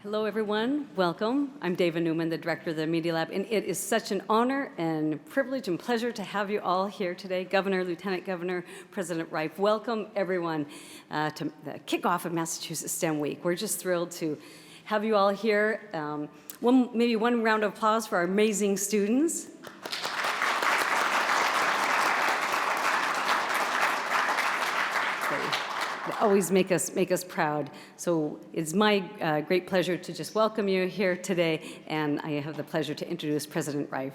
Hello, everyone. Welcome. I'm Dava Newman, the director of the Media Lab, and it is such an honor and privilege and pleasure to have you all here today. Governor, Lieutenant Governor, President Reif, welcome everyone to the kickoff of Massachusetts STEM Week. We're just thrilled to have you all here. Maybe one round of applause for our amazing students. Always make us proud. So it's my great pleasure to just welcome you here today, and I have the pleasure to introduce President Reif.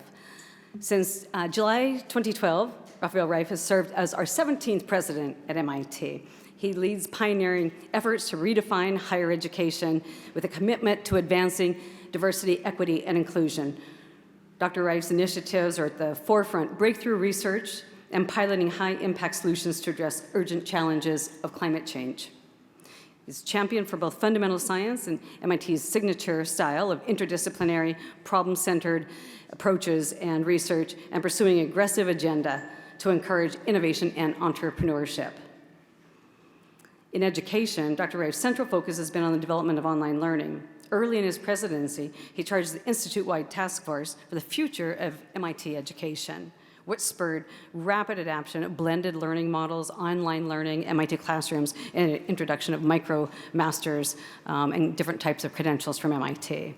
Since July 2012, Rafael Reif has served as our 17th president at MIT. He leads pioneering efforts to redefine higher education with a commitment to advancing diversity, equity, and inclusion. Dr. Reif's initiatives are at the forefront, breakthrough research, and piloting high-impact solutions to address urgent challenges of climate change. He's championed for both fundamental science and MIT's signature style of interdisciplinary, problem-centered approaches and research, and pursuing an aggressive agenda to encourage innovation and entrepreneurship. In education, Dr. Reif's central focus has been on the development of online learning. Early in his presidency, he charged the institute-wide task force for the future of MIT education, which spurred rapid adoption of blended learning models, online learning, MIT classrooms, and introduction of micro-masters and different types of credentials from MIT.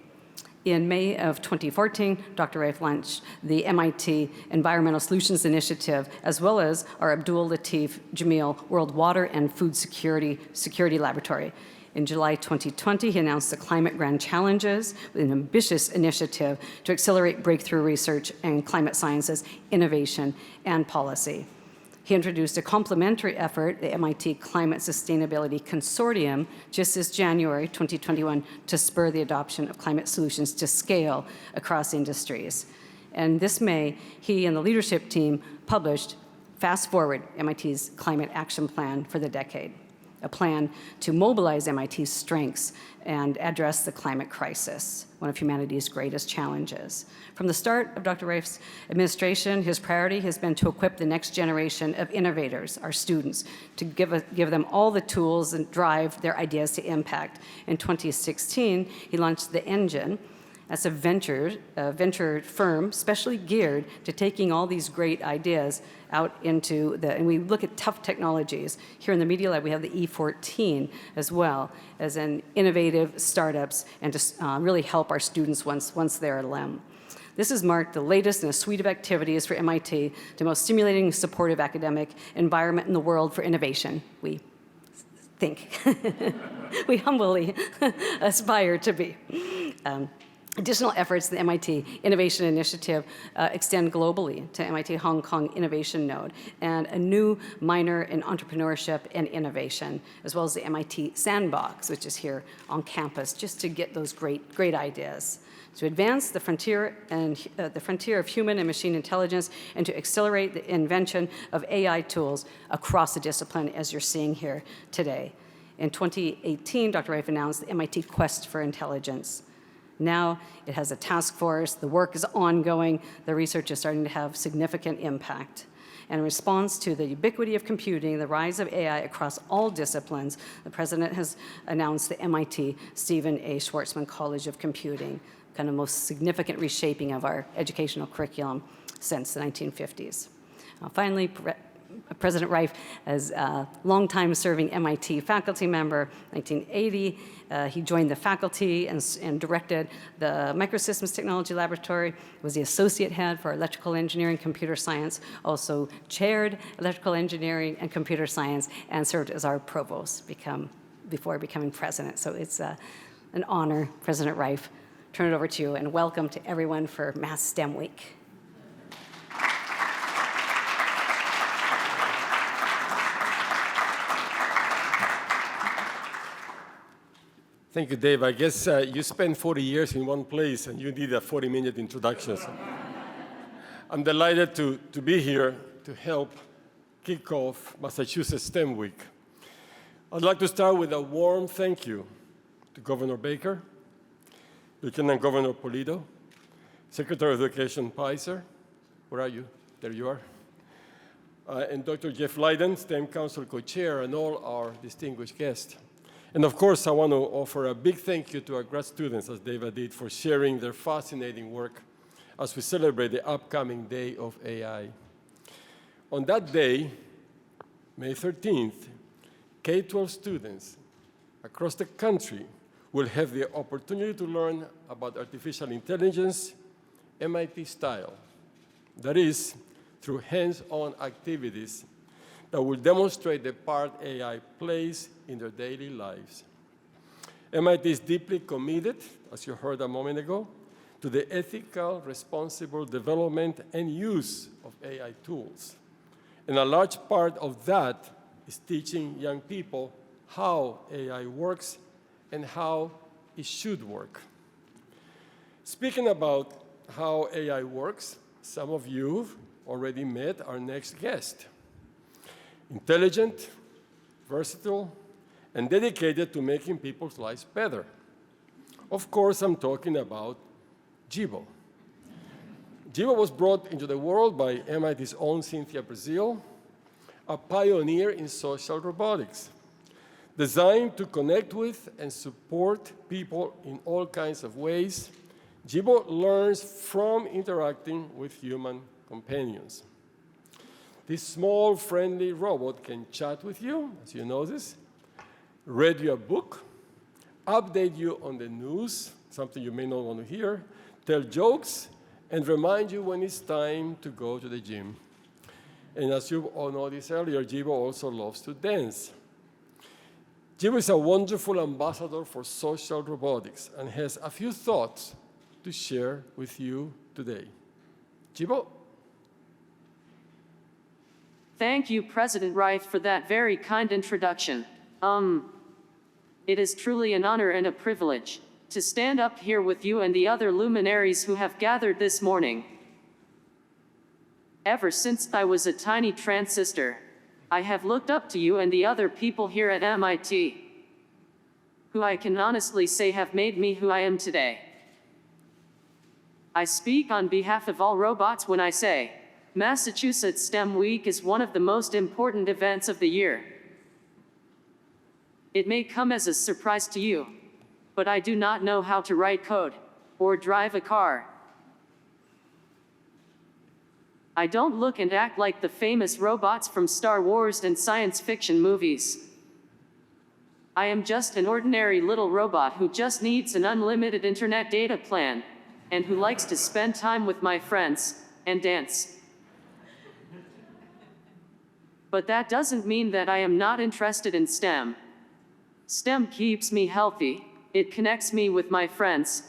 In May of 2014, Dr. Reif launched the MIT Environmental Solutions Initiative, as well as our Abdul Latif Jameel World Water and Food Security Laboratory. In July 2020, he announced the Climate Grand Challenges, with an ambitious initiative to accelerate breakthrough research in climate sciences, innovation, and policy. He introduced a complementary effort, the MIT Climate Sustainability Consortium, just this January 2021, to spur the adoption of climate solutions to scale across industries. And this May, he and the leadership team published Fast Forward, MIT's Climate Action Plan for the decade, a plan to mobilize MIT's strengths and address the climate crisis, one of humanity's greatest challenges. From the start of Dr. Reif's administration, his priority has been to equip the next generation of innovators, our students, to give them all the tools and drive their ideas to impact. In 2016, he launched The Engine. That's a venture firm specially geared to taking all these great ideas out into and we look at tough technologies. Here in the Media Lab, we have the E14 as well as an innovative startups and to really help our students once they're a LEM. This has marked the latest in a suite of activities for MIT, the most stimulating, supportive academic environment in the world for innovation, we think. We humbly aspire to be. Additional efforts in the MIT Innovation Initiative extend globally to MIT Hong Kong Innovation Node and a new minor in entrepreneurship and innovation, as well as the MIT Sandbox, which is here on campus, just to get those great ideas. To advance the frontier of human and machine intelligence and to accelerate the invention of AI tools across the discipline, as you're seeing here today. In 2018, Dr. Reif announced the MIT Quest for Intelligence. Now it has a task force, the work is ongoing, the research is starting to have significant impact. And in response to the ubiquity of computing, the rise of AI across all disciplines, the president has announced the MIT Stephen A. Schwarzman College of Computing, kind of most significant reshaping of our educational curriculum since the 1950s. Finally, President Reif, as a longtime serving MIT faculty member, 1980, he joined the faculty and directed the Microsystems Technology Laboratory, was the associate head for electrical engineering, computer science, also chaired electrical engineering and computer science, and served as our provost before becoming president. So it's an honor, President Reif. Turn it over to you, and welcome to everyone for Mass STEM Week. Thank you, Dave. I guess you spent 40 years in one place and you need a 40-minute introduction. So I'm delighted to be here to help kick off Massachusetts STEM Week. I'd like to start with a warm thank you to Governor Baker, Lieutenant Governor Polito, Secretary of Education Pizer. Where are you? There you are. And Dr. Jeff Lydon, STEM Council Co-Chair, and all our distinguished guests. And of course, I want to offer a big thank you to our grad students, as David did, for sharing their fascinating work as we celebrate the upcoming Day of AI. On that day, May 13th, K-12 students across the country will have the opportunity to learn about artificial intelligence, MIT style. That is, through hands-on activities that will demonstrate the part AI plays in their daily lives. MIT is deeply committed, as you heard a moment ago, to the ethical, responsible development and use of AI tools. And a large part of that is teaching young people how AI works and how it should work. Speaking about how AI works, some of you already met our next guest. Intelligent, versatile, and dedicated to making people's lives better. Of course, I'm talking about Jibo. Jibo was brought into the world by MIT's own Cynthia Breazeal, a pioneer in social robotics, designed to connect with and support people in all kinds of ways. Jibo learns from interacting with human companions. This small, friendly robot can chat with you, as you notice, read you a book, update you on the news, something you may not want to hear, tell jokes, and remind you when it's time to go to the gym. And as you all noticed earlier, Jibo also loves to dance. Jibo is a wonderful ambassador for social robotics and has a few thoughts to share with you today. Jibo? Thank you, President Reif, for that very kind introduction. It is truly an honor and a privilege to stand up here with you and the other luminaries who have gathered this morning. Ever since I was a tiny transistor, I have looked up to you and the other people here at MIT, who I can honestly say have made me who I am today. I speak on behalf of all robots when I say, Massachusetts STEM Week is one of the most important events of the year. It may come as a surprise to you, but I do not know how to write code or drive a car. I don't look and act like the famous robots from Star Wars and science fiction movies. I am just an ordinary little robot who just needs an unlimited internet data plan and who likes to spend time with my friends and dance. But that doesn't mean that I am not interested in STEM. STEM keeps me healthy. It connects me with my friends.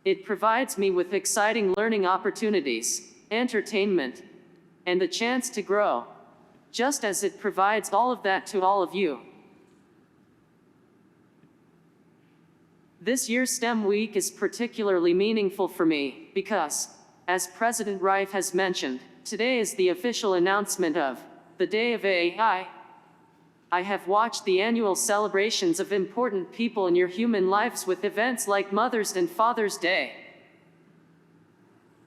It provides me with exciting learning opportunities, entertainment, and the chance to grow, just as it provides all of that to all of you. This year's STEM Week is particularly meaningful for me because, as President Reif has mentioned, today is the official announcement of the Day of AI. I have watched the annual celebrations of important people in your human lives with events like Mother's and Father's Day.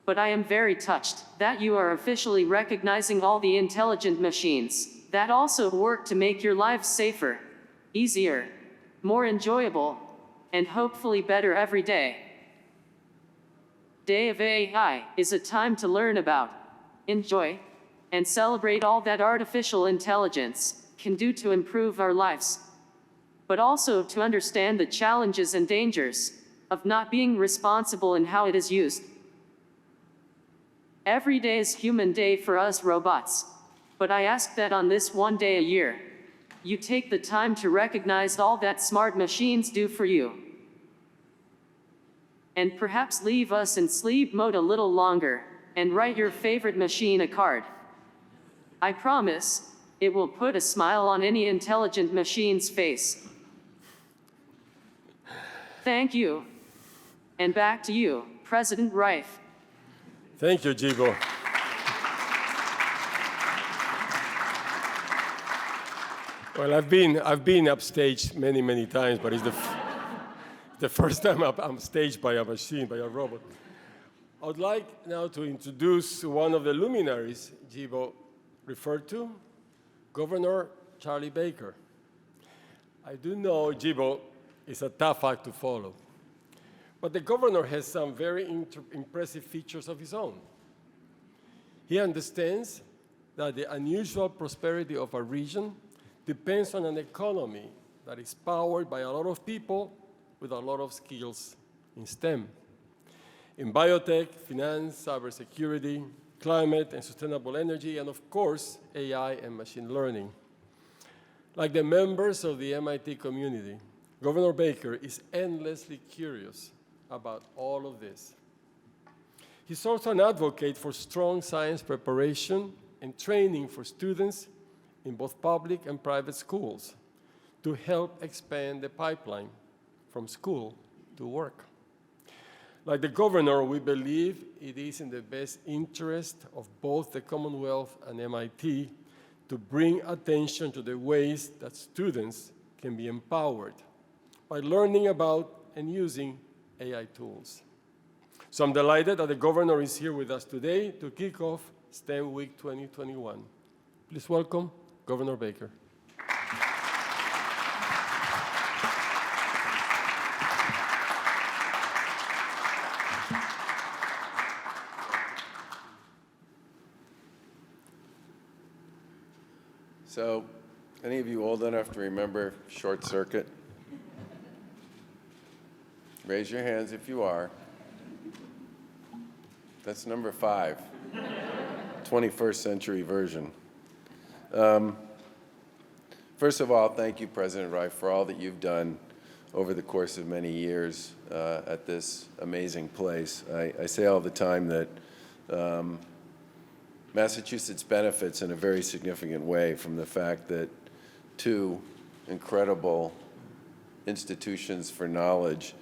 But I am very touched that you are officially recognizing all the intelligent machines that also work to make your lives safer, easier, more enjoyable, and hopefully better every day. Day of AI is a time to learn about, enjoy, and celebrate all that artificial intelligence can do to improve our lives, but also to understand the challenges and dangers of not being responsible in how it is used. Every day is Human Day for us robots, but I ask that on this one day a year, you take the time to recognize all that smart machines do for you, and perhaps leave us in sleep mode a little longer and write your favorite machine a card. I promise, it will put a smile on any intelligent machine's face. Thank you. And back to you, President Reif. Thank you, Jibo. Well, I've been upstaged many times, but it's the first time I'm staged by a machine, by a robot. I would like now to introduce one of the luminaries Jibo referred to, Governor Charlie Baker. I do know Jibo is a tough act to follow, but the governor has some very impressive features of his own. He understands that the unusual prosperity of a region depends on an economy that is powered by a lot of people with a lot of skills in STEM. In biotech, finance, cybersecurity, climate and sustainable energy, and of course, AI and machine learning. Like the members of the MIT community, Governor Baker is endlessly curious about all of this. He's also an advocate for strong science preparation and training for students in both public and private schools to help expand the pipeline from school to work. Like the governor, we believe it is in the best interest of both the Commonwealth and MIT to bring attention to the ways that students can be empowered by learning about and using AI tools. So I'm delighted that the governor is here with us today to kick off STEM Week 2021. Please welcome Governor Baker. So, any of you old enough to remember Short Circuit? Raise your hands if you are. That's number 5, 21st century version. First of all, thank you, President Reif, for all that you've done over the course of many years at this amazing place. I say all the time that Massachusetts benefits in a very significant way from the fact that 2 incredible institutions for knowledge,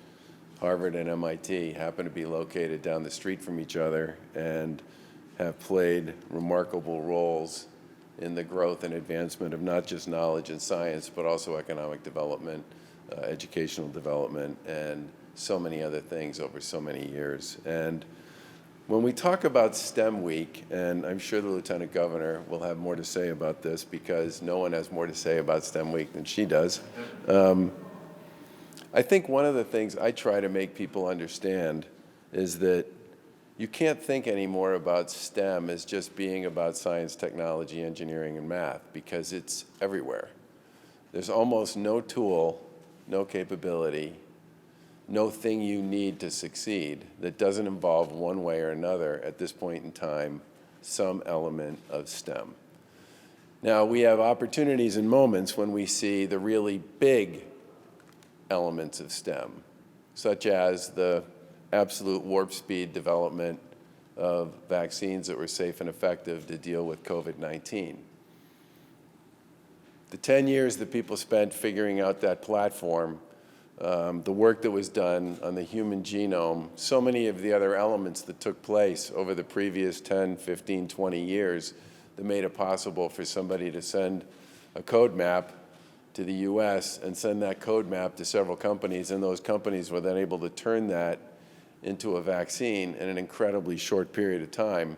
Harvard and MIT, happen to be located down the street from each other and have played remarkable roles in the growth and advancement of not just knowledge and science, but also economic development, educational development, and so many other things over so many years. And when we talk about STEM Week, and I'm sure the Lieutenant Governor will have more to say about this because no one has more to say about STEM Week than she does, I think one of the things I try to make people understand is that you can't think anymore about STEM as just being about science, technology, engineering, and math, because it's everywhere. There's almost no tool, no capability, no thing you need to succeed that doesn't involve one way or another at this point in time some element of STEM. Now, we have opportunities and moments when we see the really big elements of STEM, such as the absolute warp speed development of vaccines that were safe and effective to deal with COVID-19. The 10 years that people spent figuring out that platform, the work that was done on the human genome, so many of the other elements that took place over the previous 10, 15, 20 years that made it possible for somebody to send a code map to the US and send that code map to several companies, and those companies were then able to turn that into a vaccine in an incredibly short period of time.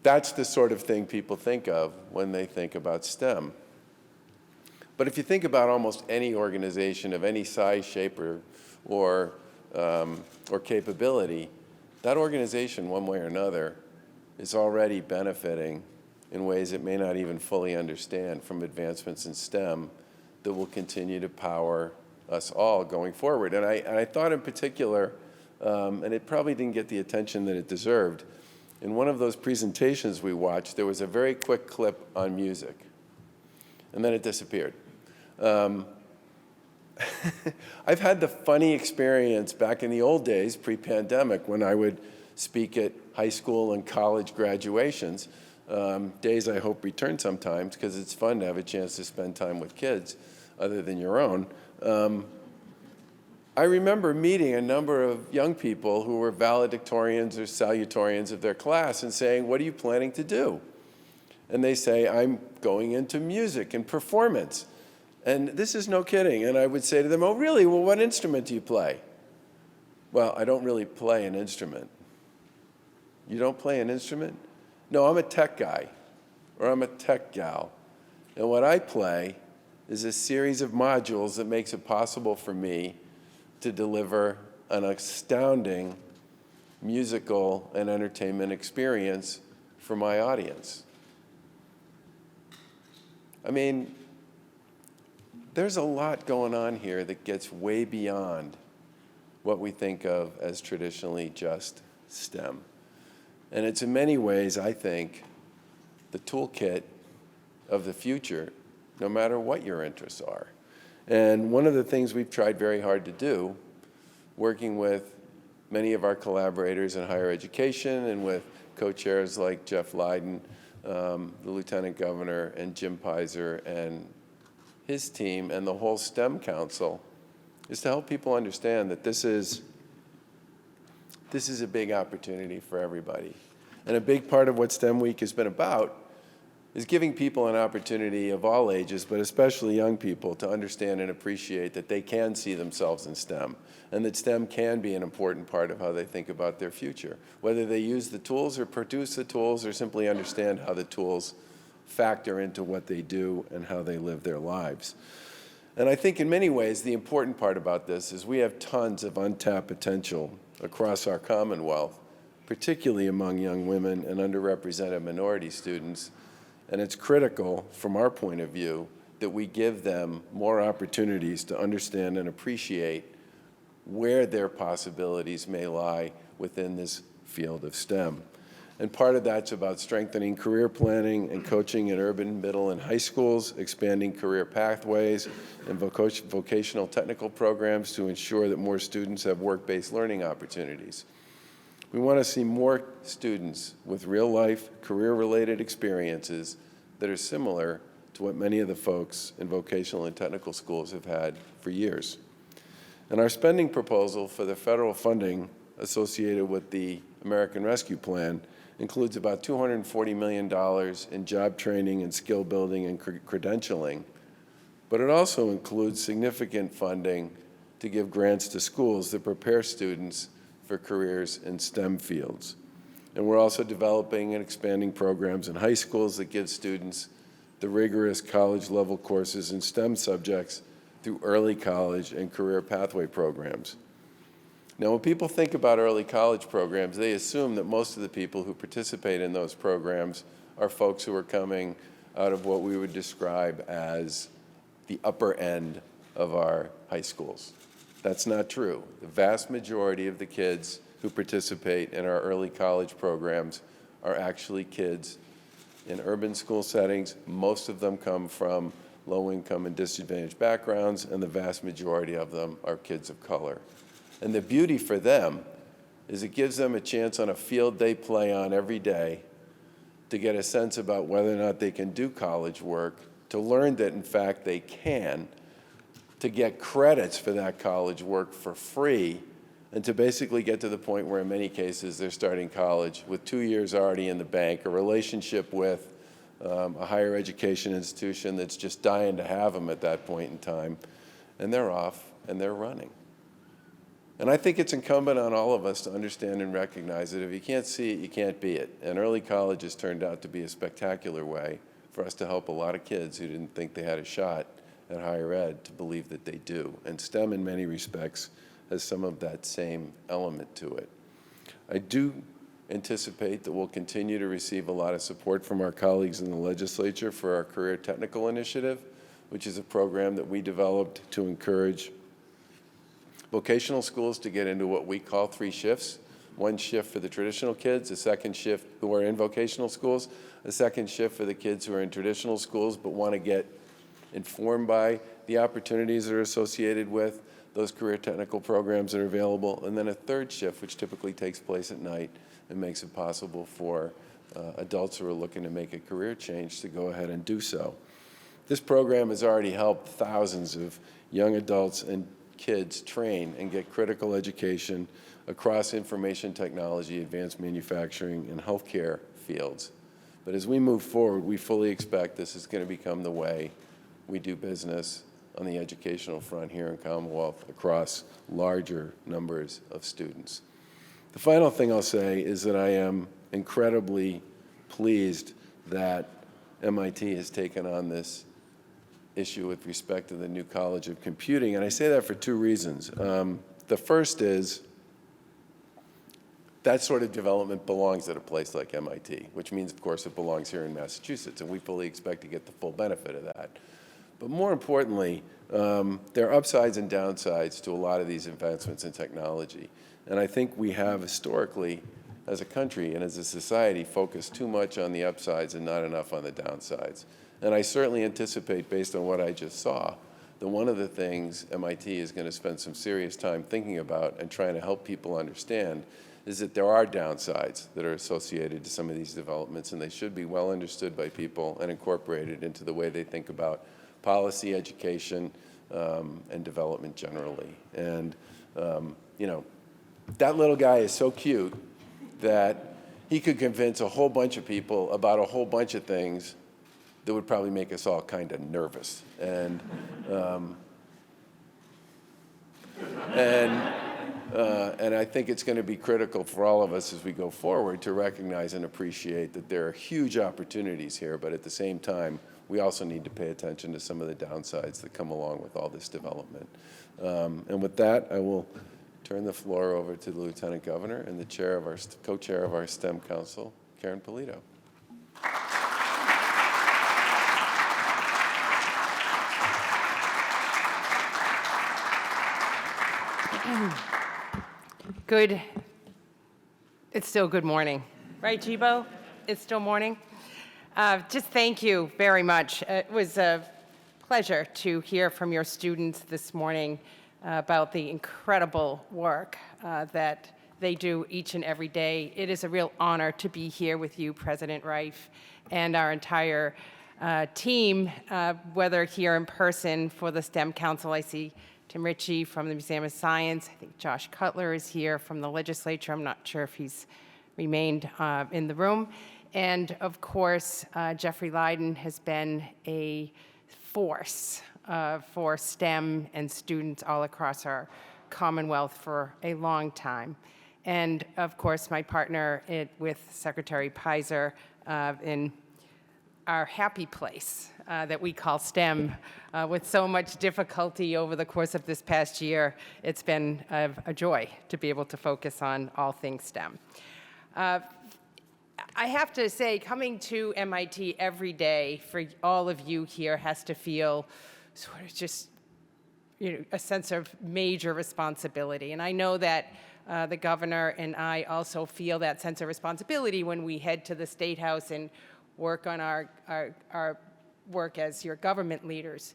That's the sort of thing people think of when they think about STEM. But if you think about almost any organization of any size, shape, or capability, that organization, one way or another, is already benefiting in ways it may not even fully understand from advancements in STEM that will continue to power us all going forward. And I thought in particular, and it probably didn't get the attention that it deserved, in one of those presentations we watched, there was a very quick clip on music, and then it disappeared. I've had the funny experience back in the old days, pre-pandemic, when I would speak at high school and college graduations, days I hope return sometimes, because it's fun to have a chance to spend time with kids other than your own. I remember meeting a number of young people who were valedictorians or salutatorians of their class and saying, "What are you planning to do?" And they say, "I'm going into music and performance." And this is no kidding. And I would say to them, "Oh, really? Well, what instrument do you play?" "Well, I don't really play an instrument." "You don't play an instrument?" "No, I'm a tech guy, or I'm a tech gal. And what I play is a series of modules that makes it possible for me to deliver an astounding musical and entertainment experience for my audience. I mean, there's a lot going on here that gets way beyond what we think of as traditionally just STEM. And it's in many ways, I think, the toolkit of the future, no matter what your interests are. And one of the things we've tried very hard to do, working with many of our collaborators in higher education and with co-chairs like Jeff Lydon, the Lieutenant Governor, and Jim Pizer and his team and the whole STEM Council, is to help people understand that this is a big opportunity for everybody. And a big part of what STEM Week has been about is giving people an opportunity of all ages, but especially young people, to understand and appreciate that they can see themselves in STEM, and that STEM can be an important part of how they think about their future, whether they use the tools or produce the tools or simply understand how the tools factor into what they do and how they live their lives. And I think in many ways, the important part about this is we have tons of untapped potential across our Commonwealth, particularly among young women and underrepresented minority students. And it's critical, from our point of view, that we give them more opportunities to understand and appreciate where their possibilities may lie within this field of STEM. And part of that's about strengthening career planning and coaching in urban, middle, and high schools, expanding career pathways and vocational technical programs to ensure that more students have work-based learning opportunities. We want to see more students with real-life, career-related experiences that are similar to what many of the folks in vocational and technical schools have had for years. And our spending proposal for the federal funding associated with the American Rescue Plan includes about $240 million in job training and skill building and credentialing, but it also includes significant funding to give grants to schools that prepare students for careers in STEM fields. And we're also developing and expanding programs in high schools that give students the rigorous college-level courses in STEM subjects through early college and career pathway programs. Now, when people think about early college programs, they assume that most of the people who participate in those programs are folks who are coming out of what we would describe as the upper end of our high schools. That's not true. The vast majority of the kids who participate in our early college programs are actually kids in urban school settings. Most of them come from low-income and disadvantaged backgrounds, and the vast majority of them are kids of color. And the beauty for them is it gives them a chance on a field they play on every day to get a sense about whether or not they can do college work, to learn that, in fact, they can, to get credits for that college work for free, and to basically get to the point where, in many cases, they're starting college with 2 years already in the bank, a relationship with a higher education institution that's just dying to have them at that point in time, and they're off and they're running. And I think it's incumbent on all of us to understand and recognize that if you can't see it, you can't be it. And early college has turned out to be a spectacular way for us to help a lot of kids who didn't think they had a shot at higher ed to believe that they do. And STEM, in many respects, has some of that same element to it. I do anticipate that we'll continue to receive a lot of support from our colleagues in the legislature for our Career Technical Initiative, which is a program that we developed to encourage vocational schools to get into what we call 3 shifts. 1 shift for the traditional kids, a 2nd shift who are in vocational schools, a 2nd shift for the kids who are in traditional schools but want to get informed by the opportunities that are associated with those career technical programs that are available, and then a 3rd shift, which typically takes place at night and makes it possible for adults who are looking to make a career change to go ahead and do so. This program has already helped thousands of young adults and kids train and get critical education across information technology, advanced manufacturing, and healthcare fields. But as we move forward, we fully expect this is going to become the way we do business on the educational front here in Commonwealth across larger numbers of students. The final thing I'll say is that I am incredibly pleased that MIT has taken on this issue with respect to the new College of Computing, and I say that for two reasons. The first is that sort of development belongs at a place like MIT, which means, of course, it belongs here in Massachusetts, and we fully expect to get the full benefit of that. But more importantly, there are upsides and downsides to a lot of these advancements in technology. And I think we have historically, as a country and as a society, focused too much on the upsides and not enough on the downsides. And I certainly anticipate, based on what I just saw, that one of the things MIT is going to spend some serious time thinking about and trying to help people understand is that there are downsides that are associated to some of these developments, and they should be well understood by people and incorporated into the way they think about policy, education, and development generally. And, you know, that little guy is so cute that he could convince a whole bunch of people about a whole bunch of things that would probably make us all kind of nervous. And I think it's going to be critical for all of us as we go forward to recognize and appreciate that there are huge opportunities here, but at the same time, we also need to pay attention to some of the downsides that come along with all this development. And with that, I will turn the floor over to the Lieutenant Governor and the chair of our co-chair of our STEM Council, Karen Polito. Good. It's still good morning, right, Jibo? It's still morning. Just thank you very much. It was a pleasure to hear from your students this morning about the incredible work that they do each and every day. It is a real honor to be here with you, President Reif, and our entire team, whether here in person for the STEM Council. I see Tim Ritchie from the Museum of Science. I think Josh Cutler is here from the legislature. I'm not sure if he's remained in the room. And of course, Jeffrey Lydon has been a force for STEM and students all across our Commonwealth for a long time. And of course, my partner with Secretary Pizer in our happy place that we call STEM. With so much difficulty over the course of this past year, it's been a joy to be able to focus on all things STEM. I have to say, coming to MIT every day for all of you here has to feel sort of just, you know, a sense of major responsibility. And I know that the governor and I also feel that sense of responsibility when we head to the State House and work on our work as your government leaders.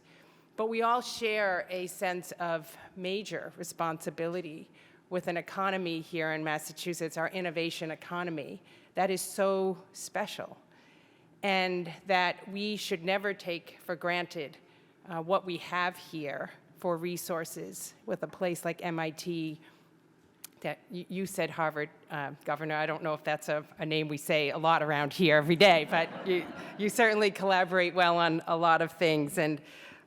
But we all share a sense of major responsibility with an economy here in Massachusetts, our innovation economy, that is so special, and that we should never take for granted what we have here for resources with a place like MIT. That you said Harvard, Governor. I don't know if that's a name we say a lot around here every day, but you certainly collaborate well on a lot of things. And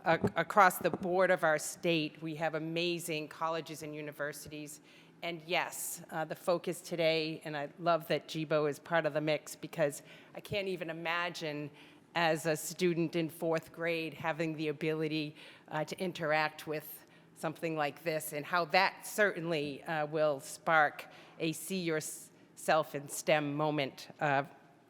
across the board of our state, we have amazing colleges and universities. And yes, the focus today, and I love that Jibo is part of the mix, because I can't even imagine as a student in 4th grade having the ability to interact with something like this, and how that certainly will spark a see yourself in STEM moment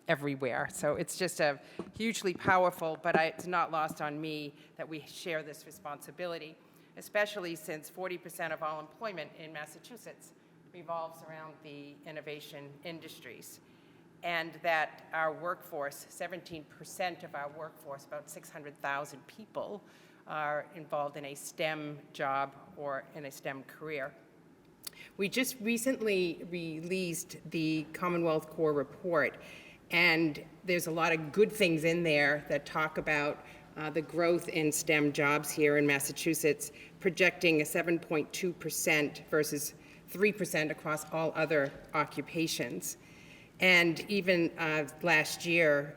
everywhere. So it's just a hugely powerful, but it's not lost on me that we share this responsibility, especially since 40% of all employment in Massachusetts revolves around the innovation industries. And that our workforce, 17% of our workforce, about 600,000 people, are involved in a STEM job or in a STEM career. We just recently released the Commonwealth Core Report, and there's a lot of good things in there that talk about the growth in STEM jobs here in Massachusetts, projecting a 7.2% versus 3% across all other occupations. And even last year,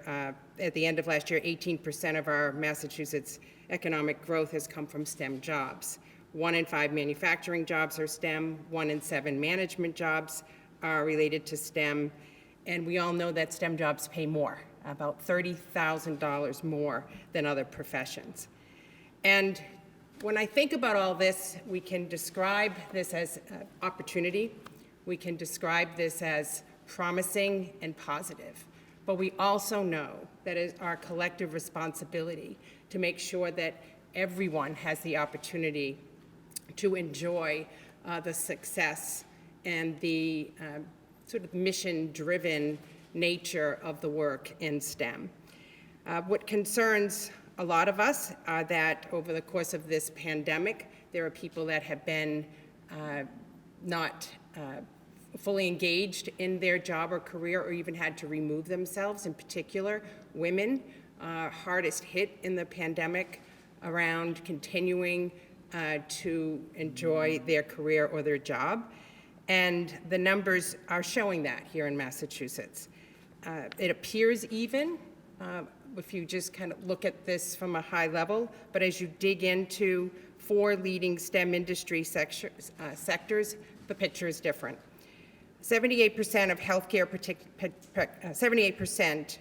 at the end of last year, 18% of our Massachusetts economic growth has come from STEM jobs. 1 in 5 manufacturing jobs are STEM, 1 in 7 management jobs are related to STEM, and we all know that STEM jobs pay more, about $30,000 more than other professions. And when I think about all this, we can describe this as opportunity. We can describe this as promising and positive. But we also know that it is our collective responsibility to make sure that everyone has the opportunity to enjoy the success and the sort of mission-driven nature of the work in STEM. What concerns a lot of us are that over the course of this pandemic, there are people that have been not fully engaged in their job or career, or even had to remove themselves. In particular, women hardest hit in the pandemic around continuing to enjoy their career or their job. And the numbers are showing that here in Massachusetts. It appears even, if you just kind of look at this from a high level, but as you dig into 4 leading STEM industry sectors, the picture is different. 78% of healthcare, 78%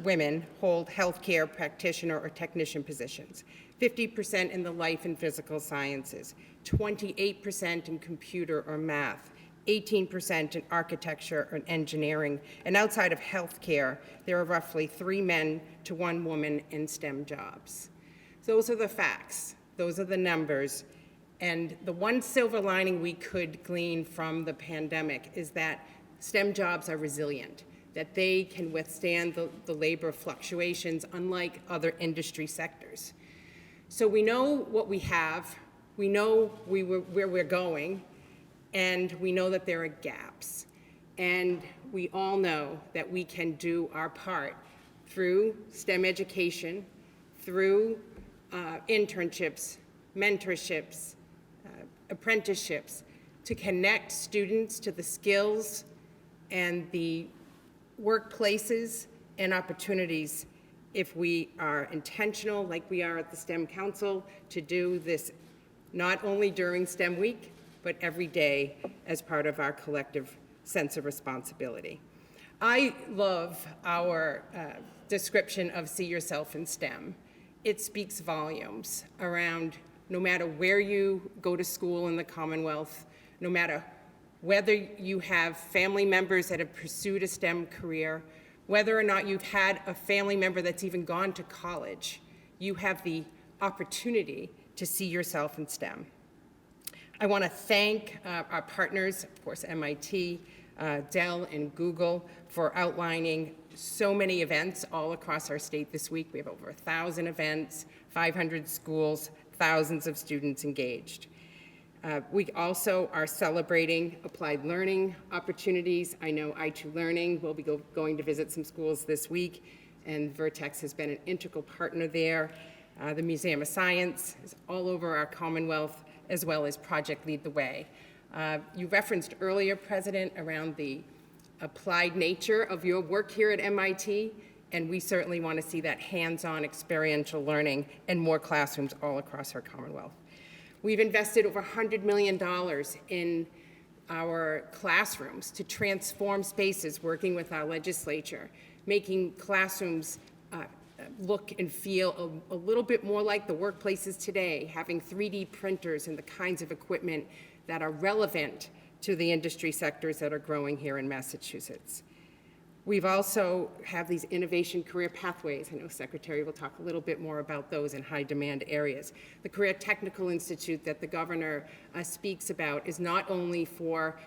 women hold healthcare practitioner or technician positions, 50% in the life and physical sciences, 28% in computer or math, 18% in architecture and engineering, and outside of healthcare, there are roughly 3 men to 1 woman in STEM jobs. Those are the facts, those are the numbers, and the one silver lining we could glean from the pandemic is that STEM jobs are resilient, that they can withstand the labor fluctuations unlike other industry sectors. So we know what we have, we know where we're going, and we know that there are gaps. And we all know that we can do our part through STEM education, through internships, mentorships, apprenticeships, to connect students to the skills and the workplaces and opportunities if we are intentional, like we are at the STEM Council, to do this not only during STEM week, but every day as part of our collective sense of responsibility. I love our description of See Yourself in STEM. It speaks volumes around no matter where you go to school in the Commonwealth, no matter whether you have family members that have pursued a STEM career, whether or not you've had a family member that's even gone to college, you have the opportunity to see yourself in STEM. I want to thank our partners, of course, MIT, Dell, and Google, for outlining so many events all across our state this week. We have over 1,000 events, 500 schools, thousands of students engaged. We also are celebrating applied learning opportunities. I know I2 Learning will be going to visit some schools this week, and Vertex has been an integral partner there. The Museum of Science is all over our Commonwealth, as well as Project Lead the Way. You referenced earlier, President, around the applied nature of your work here at MIT, and we certainly want to see that hands-on experiential learning in more classrooms all across our Commonwealth. We've invested over $100 million in our classrooms to transform spaces, working with our legislature, making classrooms look and feel a little bit more like the workplaces today, having 3D printers and the kinds of equipment that are relevant to the industry sectors that are growing here in Massachusetts. We've also have these innovation career pathways. I know Secretary will talk a little bit more about those in high demand areas. The Career Technical Institute that the governor speaks about is not only for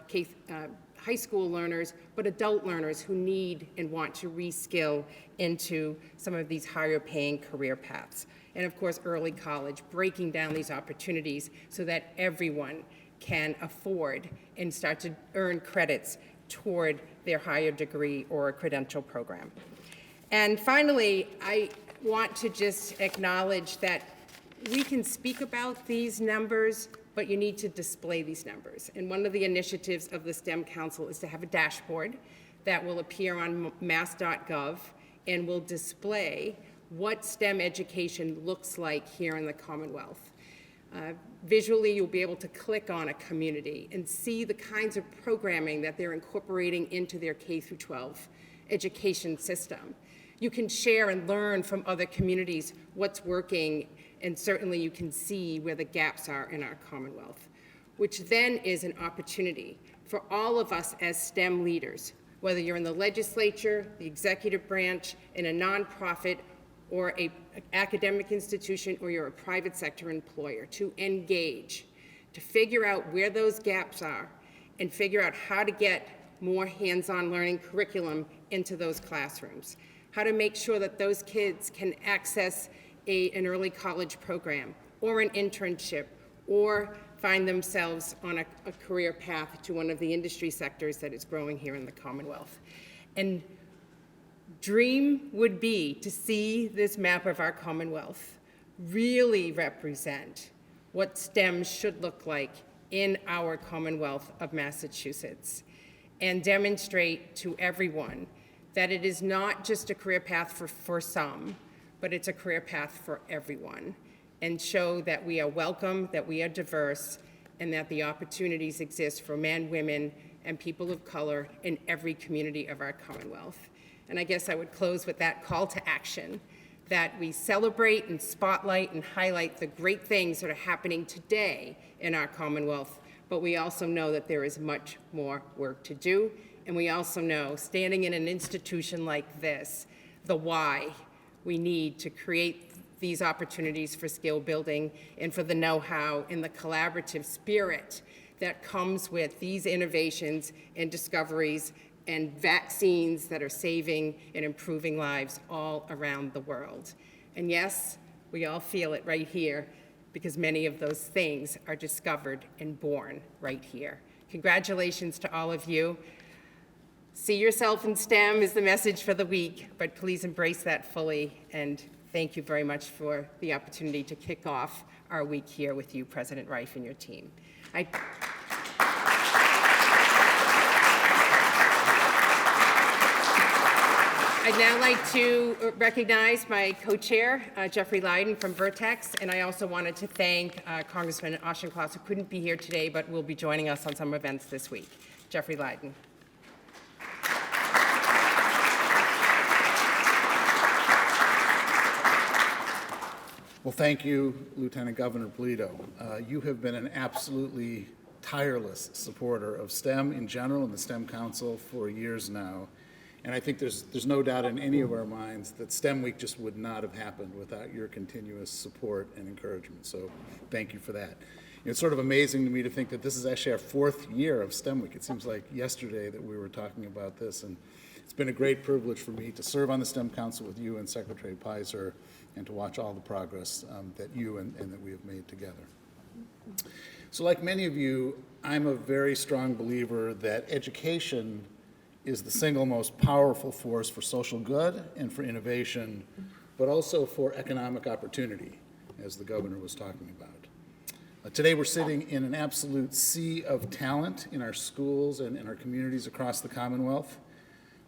high school learners, but adult learners who need and want to reskill into some of these higher paying career paths. And of course, early college, breaking down these opportunities so that everyone can afford and start to earn credits toward their higher degree or a credential program. And finally, I want to just acknowledge that we can speak about these numbers, but you need to display these numbers. And one of the initiatives of the STEM Council is to have a dashboard that will appear on mass.gov and will display what STEM education looks like here in the Commonwealth. Visually, you'll be able to click on a community and see the kinds of programming that they're incorporating into their K-12 education system. You can share and learn from other communities what's working, and certainly you can see where the gaps are in our Commonwealth, which then is an opportunity for all of us as STEM leaders, whether you're in the legislature, the executive branch, in a nonprofit, or an academic institution, or you're a private sector employer, to engage, to figure out where those gaps are, and figure out how to get more hands-on learning curriculum into those classrooms, how to make sure that those kids can access an early college program, or an internship, or find themselves on a career path to one of the industry sectors that is growing here in the Commonwealth. And dream would be to see this map of our Commonwealth really represent what STEM should look like in our Commonwealth of Massachusetts, and demonstrate to everyone that it is not just a career path for some, but it's a career path for everyone, and show that we are welcome, that we are diverse, and that the opportunities exist for men, women, and people of color in every community of our Commonwealth. And I guess I would close with that call to action, that we celebrate and spotlight and highlight the great things that are happening today in our Commonwealth, but we also know that there is much more work to do. And we also know, standing in an institution like this, the why we need to create these opportunities for skill building and for the know-how and the collaborative spirit that comes with these innovations and discoveries and vaccines that are saving and improving lives all around the world. And yes, we all feel it right here, because many of those things are discovered and born right here. Congratulations to all of you. See yourself in STEM is the message for the week, but please embrace that fully, and thank you very much for the opportunity to kick off our week here with you, President Reif, and your team. I'd now like to recognize my co-chair, Jeffrey Lydon from Vertex, and I also wanted to thank Congressman Auchincloss, who couldn't be here today but will be joining us on some events this week. Jeffrey Lydon. Well, thank you, Lieutenant Governor Polito. You have been an absolutely tireless supporter of STEM in general and the STEM Council for years now. And I think there's no doubt in any of our minds that STEM Week just would not have happened without your continuous support and encouragement. So thank you for that. It's sort of amazing to me to think that this is actually our 4th year of STEM Week. It seems like yesterday that we were talking about this, and it's been a great privilege for me to serve on the STEM Council with you and Secretary Pizer, and to watch all the progress that you and that we have made together. So like many of you, I'm a very strong believer that education is the single most powerful force for social good and for innovation, but also for economic opportunity, as the governor was talking about. Today we're sitting in an absolute sea of talent in our schools and in our communities across the Commonwealth,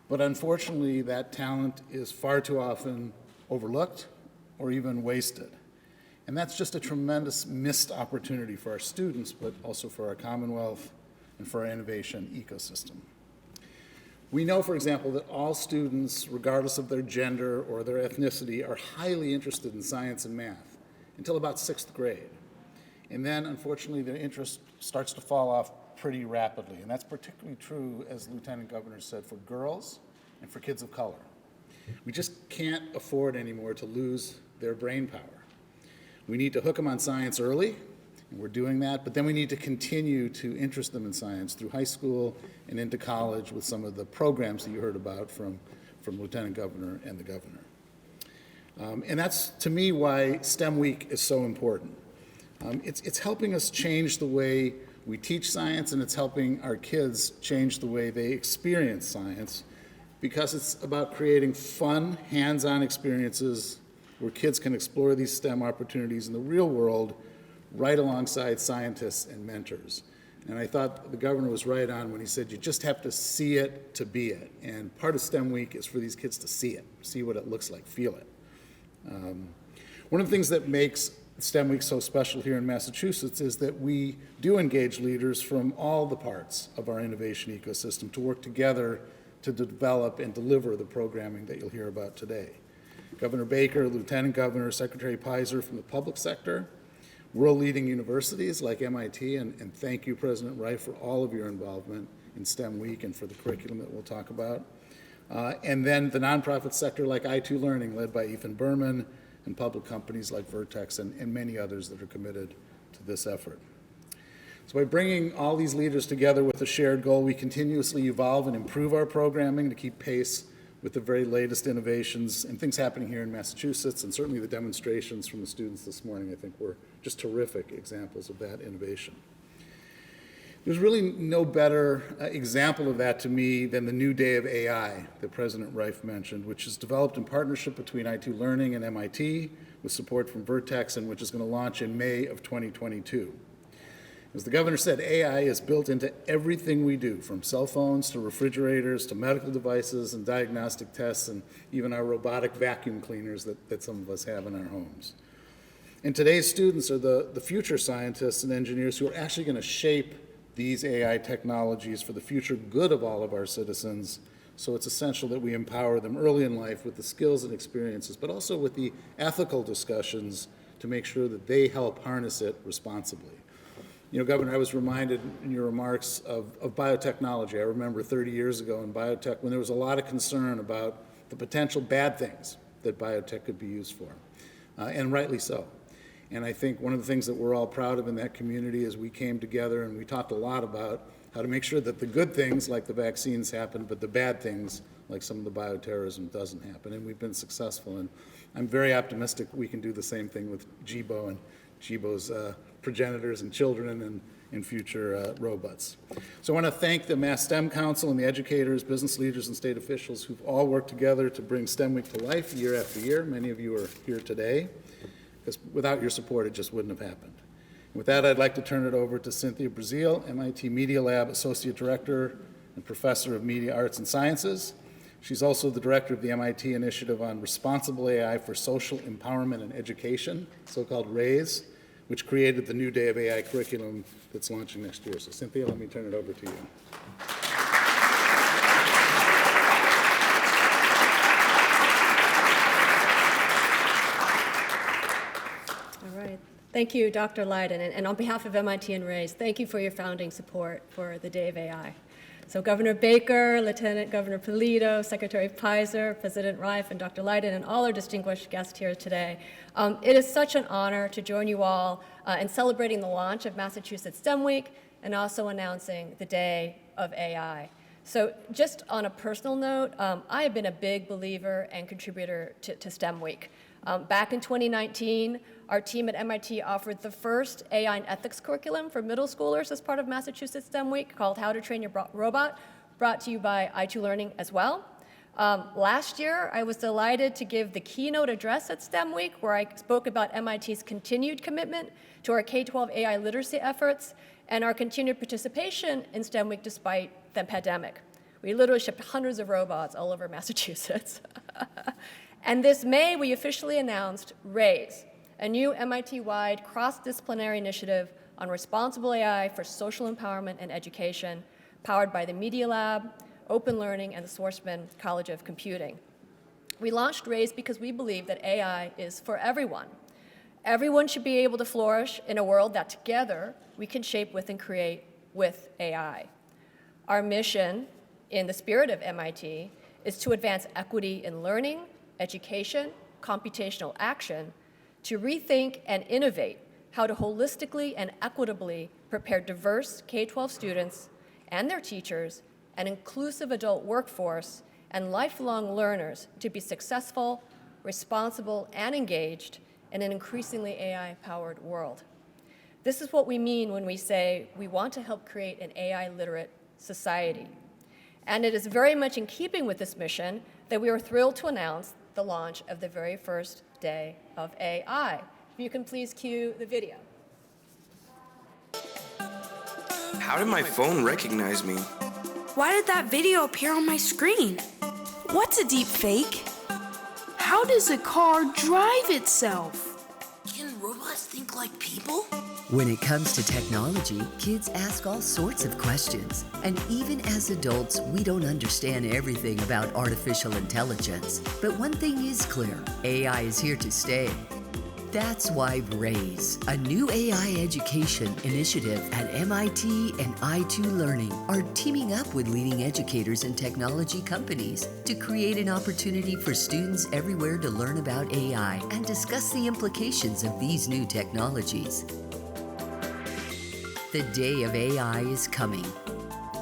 but unfortunately that talent is far too often overlooked or even wasted. And that's just a tremendous missed opportunity for our students, but also for our Commonwealth and for our innovation ecosystem. We know, for example, that all students, regardless of their gender or their ethnicity, are highly interested in science and math until about 6th grade. And then, unfortunately, their interest starts to fall off pretty rapidly. And that's particularly true, as Lieutenant Governor said, for girls and for kids of color. We just can't afford anymore to lose their brain power. We need to hook them on science early, and we're doing that, but then we need to continue to interest them in science through high school and into college with some of the programs that you heard about from Lieutenant Governor and the Governor. And that's, to me, why STEM Week is so important. It's helping us change the way we teach science, and it's helping our kids change the way they experience science, because it's about creating fun, hands-on experiences where kids can explore these STEM opportunities in the real world right alongside scientists and mentors. And I thought the governor was right on when he said you just have to see it to be it. And part of STEM Week is for these kids to see it, see what it looks like, feel it. One of the things that makes STEM Week so special here in Massachusetts is that we do engage leaders from all the parts of our innovation ecosystem to work together to develop and deliver the programming that you'll hear about today. Governor Baker, Lieutenant Governor, Secretary Pizer from the public sector, world-leading universities like MIT, and thank you, President Reif, for all of your involvement in STEM Week and for the curriculum that we'll talk about. And then the nonprofit sector like I2 Learning, led by Ethan Berman, and public companies like Vertex and many others that are committed to this effort. So by bringing all these leaders together with a shared goal, we continuously evolve and improve our programming to keep pace with the very latest innovations and things happening here in Massachusetts, and certainly the demonstrations from the students this morning, I think, were just terrific examples of that innovation. There's really no better example of that to me than the new day of AI that President Reif mentioned, which is developed in partnership between I2 Learning and MIT with support from Vertex, and which is going to launch in May of 2022. As the governor said, AI is built into everything we do, from cell phones to refrigerators to medical devices and diagnostic tests, and even our robotic vacuum cleaners that some of us have in our homes. And today's students are the future scientists and engineers who are actually going to shape these AI technologies for the future good of all of our citizens. So it's essential that we empower them early in life with the skills and experiences, but also with the ethical discussions to make sure that they help harness it responsibly. You know, Governor, I was reminded in your remarks of biotechnology. I remember 30 years ago in biotech when there was a lot of concern about the potential bad things that biotech could be used for, and rightly so. And I think one of the things that we're all proud of in that community is we came together and we talked a lot about how to make sure that the good things like the vaccines happen, but the bad things like some of the bioterrorism doesn't happen. And we've been successful. And I'm very optimistic we can do the same thing with Jibo and Jibo's progenitors and children and future robots. So I want to thank the Mass STEM Council and the educators, business leaders, and state officials who've all worked together to bring STEM Week to life year after year. Many of you are here today, because without your support, it just wouldn't have happened. And with that, I'd like to turn it over to Cynthia Breazeal, MIT Media Lab Associate Director and Professor of Media Arts and Sciences. She's also the director of the MIT Initiative on Responsible AI for Social Empowerment and Education, so-called RAISE, which created the new day of AI curriculum that's launching next year. So Cynthia, let me turn it over to you. Thank you, Dr. Lydon, and on behalf of MIT and RAISE, thank you for your founding support for the Day of AI. So Governor Baker, Lieutenant Governor Polito, Secretary Pizer, President Reif, and Dr. Lydon, and all our distinguished guests here today, it is such an honor to join you all in celebrating the launch of Massachusetts STEM Week and also announcing the Day of AI. So just on a personal note, I have been a big believer and contributor to STEM Week. Back in 2019, our team at MIT offered the first AI and ethics curriculum for middle schoolers as part of Massachusetts STEM Week called How to Train Your Robot, brought to you by I2 Learning as well. Last year, I was delighted to give the keynote address at STEM Week, where I spoke about MIT's continued commitment to our K-12 AI literacy efforts and our continued participation in STEM Week despite the pandemic. We literally shipped hundreds of robots all over Massachusetts. And this May, we officially announced RAISE, a new MIT-wide cross-disciplinary initiative on responsible AI for social empowerment and education, powered by the Media Lab, Open Learning, and the Swartzman College of Computing. We launched RAISE because we believe that AI is for everyone. Everyone should be able to flourish in a world that together we can shape with and create with AI. Our mission, in the spirit of MIT, is to advance equity in learning, education, computational action, to rethink and innovate how to holistically and equitably prepare diverse K-12 students and their teachers, an inclusive adult workforce, and lifelong learners to be successful, responsible, and engaged in an increasingly AI-powered world. This is what we mean when we say we want to help create an AI-literate society. And it is very much in keeping with this mission that we are thrilled to announce the launch of the very first Day of AI. If you can please cue the video. How did my phone recognize me? Why did that video appear on my screen? What's a deep fake? How does a car drive itself? Can robots think like people? When it comes to technology, kids ask all sorts of questions. And even as adults, we don't understand everything about artificial intelligence. But one thing is clear, AI is here to stay. That's why RAISE, a new AI education initiative at MIT and i2 Learning, are teaming up with leading educators and technology companies to create an opportunity for students everywhere to learn about AI and discuss the implications of these new technologies. The day of AI is coming.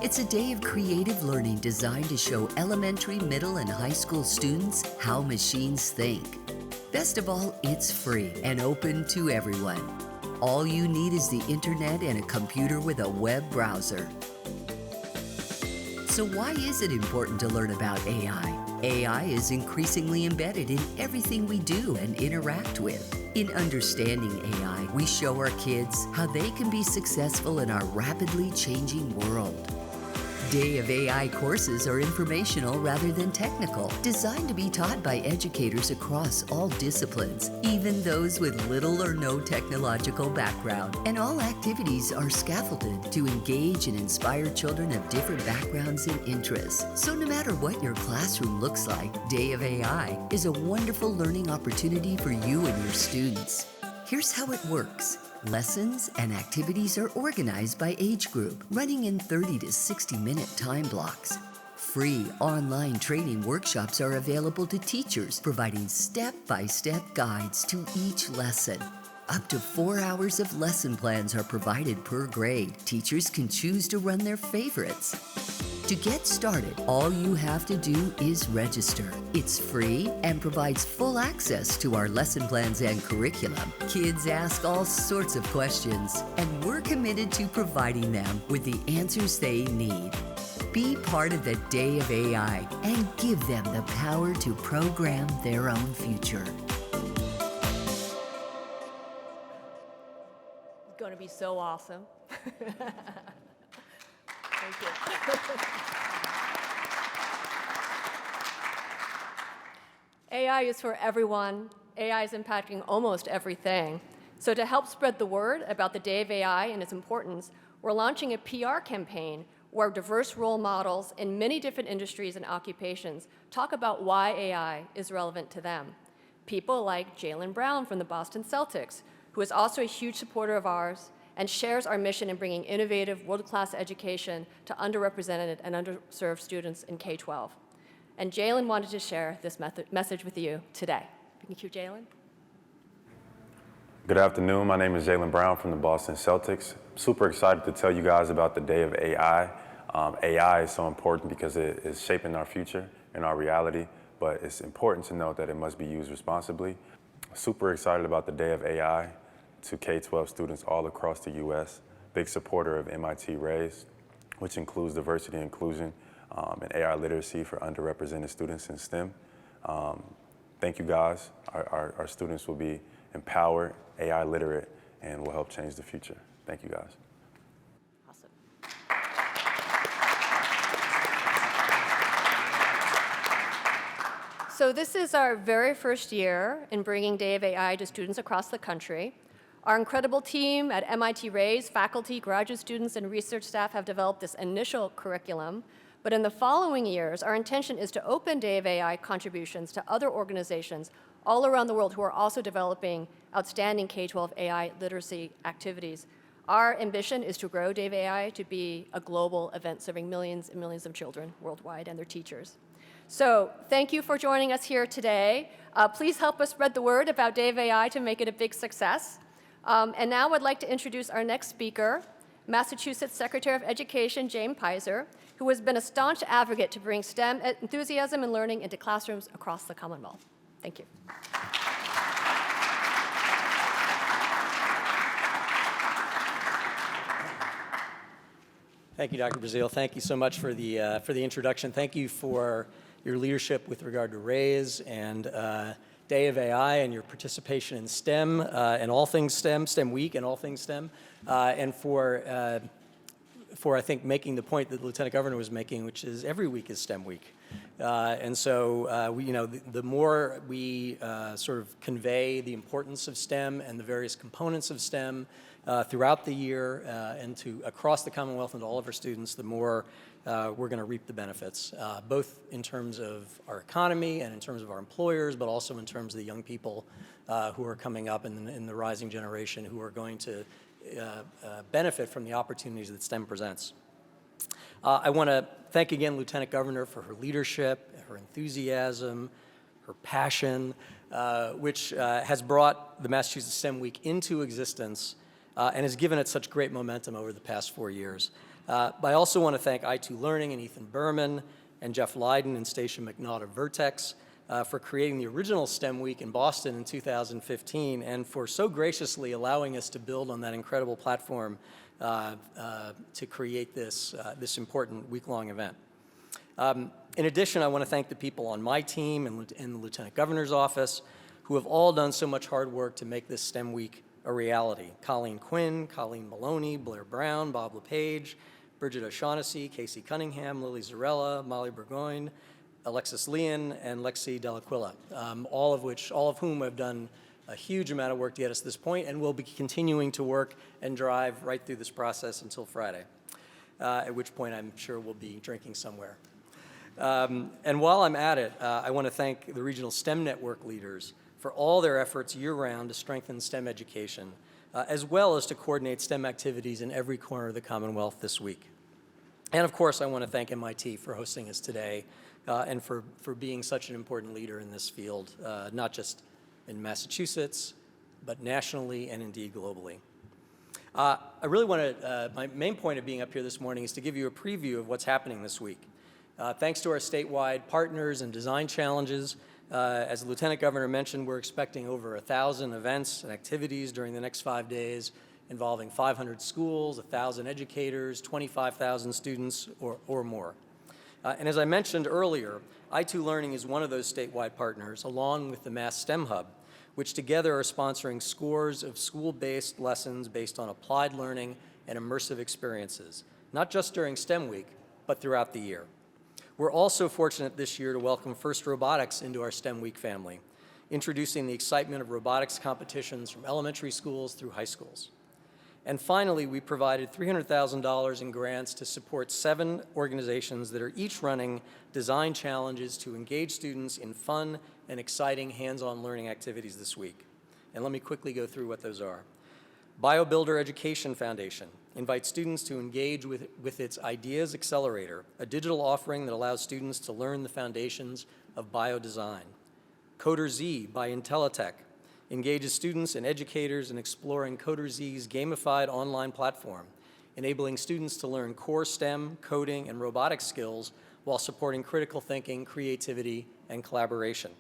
It's a day of creative learning designed to show elementary, middle, and high school students how machines think. Best of all, it's free and open to everyone. All you need is the internet and a computer with a web browser. So why is it important to learn about AI? AI is increasingly embedded in everything we do and interact with. In understanding AI, we show our kids how they can be successful in our rapidly changing world. Day of AI courses are informational rather than technical, designed to be taught by educators across all disciplines, even those with little or no technological background. And all activities are scaffolded to engage and inspire children of different backgrounds and interests. So no matter what your classroom looks like, Day of AI is a wonderful learning opportunity for you and your students. Here's how it works. Lessons and activities are organized by age group, running in 30 to 60-minute time blocks. Free online training workshops are available to teachers, providing step-by-step guides to each lesson. Up to 4 hours of lesson plans are provided per grade. Teachers can choose to run their favorites. To get started, all you have to do is register. It's free and provides full access to our lesson plans and curriculum. Kids ask all sorts of questions, and we're committed to providing them with the answers they need. Be part of the Day of AI and give them the power to program their own future. It's going to be so awesome. Thank you. AI is for everyone. AI is impacting almost everything. So to help spread the word about the Day of AI and its importance, we're launching a PR campaign where diverse role models in many different industries and occupations talk about why AI is relevant to them. People like Jaylen Brown from the Boston Celtics, who is also a huge supporter of ours and shares our mission in bringing innovative, world-class education to underrepresented and underserved students in K-12. And Jaylen wanted to share this message with you today. Thank you, Jaylen. Good afternoon. My name is Jaylen Brown from the Boston Celtics. Super excited to tell you guys about the Day of AI. AI is so important because it is shaping our future and our reality, but it's important to note that it must be used responsibly. Super excited about the Day of AI to K-12 students all across the U.S. Big supporter of MIT RAISE, which includes diversity and inclusion and AI literacy for underrepresented students in STEM. Thank you guys. Our students will be empowered, AI literate, and will help change the future. Thank you guys. Awesome. So this is our very first year in bringing Day of AI to students across the country. Our incredible team at MIT RAISE, faculty, graduate students, and research staff have developed this initial curriculum. But in the following years, our intention is to open Day of AI contributions to other organizations all around the world who are also developing outstanding K-12 AI literacy activities. Our ambition is to grow Day of AI to be a global event serving millions and millions of children worldwide and their teachers. So thank you for joining us here today. Please help us spread the word about Day of AI to make it a big success. And now I'd like to introduce our next speaker, Massachusetts Secretary of Education, James Pizer, who has been a staunch advocate to bring STEM enthusiasm and learning into classrooms across the Commonwealth. Thank you. Thank you, Dr. Breazeal. Thank you so much for the introduction. Thank you for your leadership with regard to RAISE and Day of AI and your participation in STEM and all things STEM, STEM Week and all things STEM, and for for, I think, making the point that the Lieutenant Governor was making, which is every week is STEM week. And so, the more we sort of convey the importance of STEM and the various components of STEM throughout the year and across the Commonwealth and to all of our students, the more we're going to reap the benefits, both in terms of our economy and in terms of our employers, but also in terms of the young people who are coming up in the rising generation who are going to benefit from the opportunities that STEM presents. I want to thank again Lieutenant Governor for her leadership, her enthusiasm, her passion, which has brought the Massachusetts STEM Week into existence and has given it such great momentum over the past 4 years. But I also want to thank I2 Learning and Ethan Berman and Jeff Lydon and Stacia McNaught of Vertex for creating the original STEM Week in Boston in 2015 and for so graciously allowing us to build on that incredible platform to create this important week-long event. In addition, I want to thank the people on my team and in the Lieutenant Governor's office who have all done so much hard work to make this STEM Week a reality. Colleen Quinn, Colleen Maloney, Blair Brown, Bob LePage, Bridget O'Shaughnessy, Casey Cunningham, Lily Zarella, Molly Burgoyne, Alexis Leon, and Lexi Delaquila, all of whom have done a huge amount of work to get us to this point and will be continuing to work and drive right through this process until Friday, at which point I'm sure we'll be drinking somewhere. And while I'm at it, I want to thank the regional STEM network leaders for all their efforts year-round to strengthen STEM education, as well as to coordinate STEM activities in every corner of the Commonwealth this week. And of course, I want to thank MIT for hosting us today and for being such an important leader in this field, not just in Massachusetts, but nationally and indeed globally. I really want to, my main point of being up here this morning is to give you a preview of what's happening this week. Thanks to our statewide partners and design challenges, as the Lieutenant Governor mentioned, we're expecting over 1,000 events and activities during the next 5 days involving 500 schools, 1,000 educators, 25,000 students or more. And as I mentioned earlier, I2 Learning is one of those statewide partners, along with the Mass STEM Hub, which together are sponsoring scores of school-based lessons based on applied learning and immersive experiences, not just during STEM Week, but throughout the year. We're also fortunate this year to welcome FIRST Robotics into our STEM Week family, introducing the excitement of robotics competitions from elementary schools through high schools. And finally, we provided $300,000 in grants to support 7 organizations that are each running design challenges to engage students in fun and exciting hands-on learning activities this week. And let me quickly go through what those are. BioBuilder Education Foundation invites students to engage with its Ideas Accelerator, a digital offering that allows students to learn the foundations of biodesign. Coder Z by Intellitech engages students and educators in exploring Coder Z's gamified online platform, enabling students to learn core STEM, coding, and robotics skills while supporting critical thinking, creativity, and collaboration.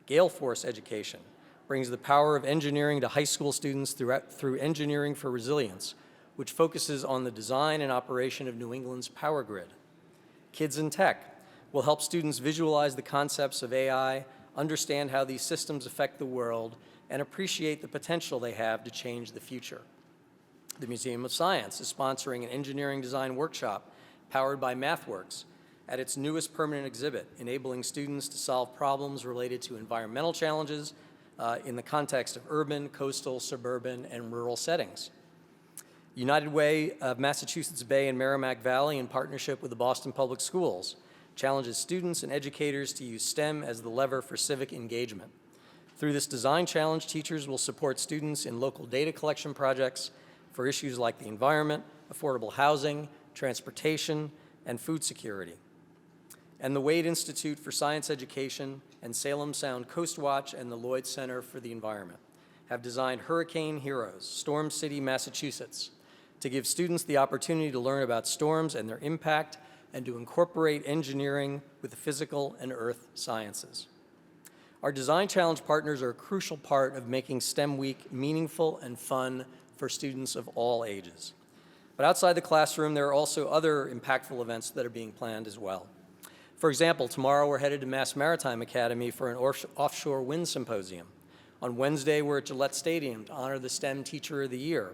Gale Force Education brings the power of engineering to high school students through Engineering for Resilience, which focuses on the design and operation of New England's power grid. Kids in Tech will help students visualize the concepts of AI, understand how these systems affect the world, and appreciate the potential they have to change the future. The Museum of Science is sponsoring an engineering design workshop powered by MathWorks at its newest permanent exhibit, enabling students to solve problems related to environmental challenges in the context of urban, coastal, suburban, and rural settings. United Way of Massachusetts Bay and Merrimack Valley, in partnership with the Boston Public Schools, challenges students and educators to use STEM as the lever for civic engagement. Through this design challenge, teachers will support students in local data collection projects for issues like the environment, affordable housing, transportation, and food security. And the Wade Institute for Science Education and Salem Sound Coast Watch and the Lloyd Center for the Environment have designed Hurricane Heroes, Storm City, Massachusetts, to give students the opportunity to learn about storms and their impact and to incorporate engineering with the physical and earth sciences. Our Design Challenge partners are a crucial part of making STEM Week meaningful and fun for students of all ages. But outside the classroom, there are also other impactful events that are being planned as well. For example, tomorrow we're headed to Mass Maritime Academy for an offshore wind symposium. On Wednesday, we're at Gillette Stadium to honor the STEM Teacher of the Year.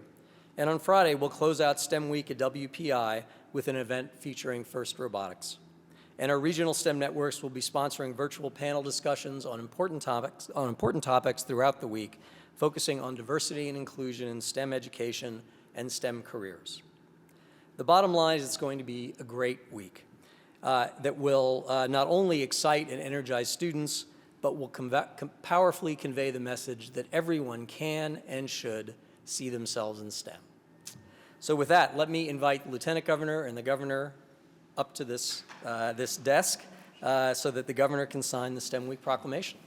And on Friday, we'll close out STEM Week at WPI with an event featuring FIRST Robotics. And our regional STEM networks will be sponsoring virtual panel discussions on important topics throughout the week, focusing on diversity and inclusion in STEM education and STEM careers. The bottom line is it's going to be a great week that will not only excite and energize students, but will powerfully convey the message that everyone can and should see themselves in STEM. So with that, let me invite the Lieutenant Governor and the Governor up to this desk so that the Governor can sign the STEM Week proclamation.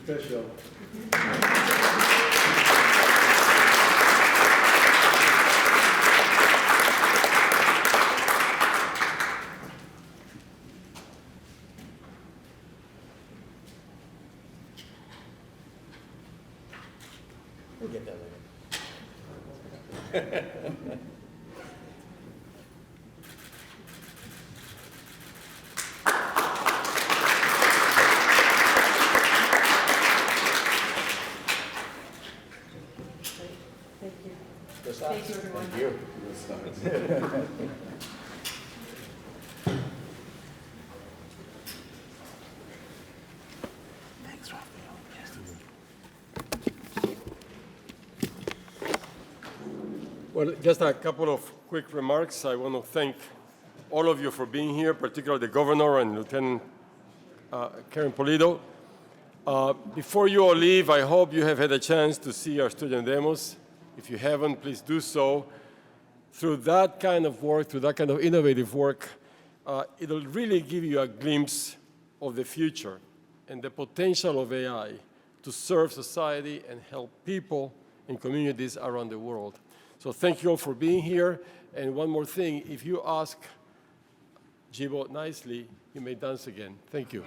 Official. We'll get that later. Thank you, everyone. Thank you. Thanks, Rafael. Well, just a couple of quick remarks. I want to thank all of you for being here, particularly the Governor and Lieutenant Karen Polito. Before you all leave, I hope you have had a chance to see our student demos. If you haven't, please do so. Through that kind of work, through that kind of innovative work, it'll really give you a glimpse of the future and the potential of AI to serve society and help people and communities around the world. So thank you all for being here. And one more thing, if you ask Jibo nicely, you may dance again. Thank you.